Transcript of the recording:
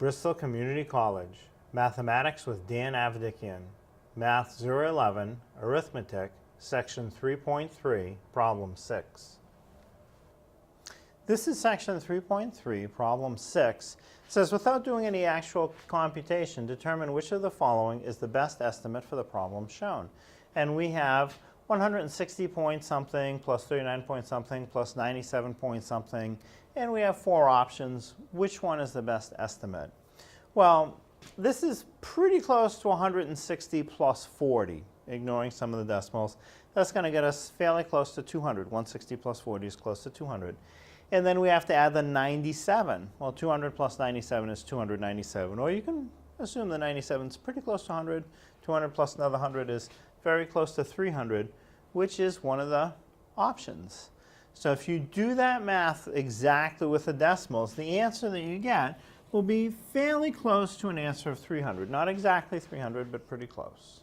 Bristol Community College, Mathematics with Dan Avedikian, Math 011, Arithmetic, Section 3.3, Problem 6. This is Section 3.3, Problem 6. It says, without doing any actual computation, determine which of the following is the best estimate for the problem shown. And we have 160 point something plus 39 point something plus 97 point something, and we have four options. Which one is the best estimate? Well, this is pretty close to 160 plus 40, ignoring some of the decimals. That's going to get us fairly close to 200. 160 plus 40 is close to 200. And then we have to add the 97. Well, 200 plus 97 is 297. Or you can assume the 97 is pretty close to 100. 200 plus another 100 is very close to 300, which is one of the options. So if you do that math exactly with the decimals, the answer that you get will be fairly close to an answer of 300. Not exactly 300, but pretty close.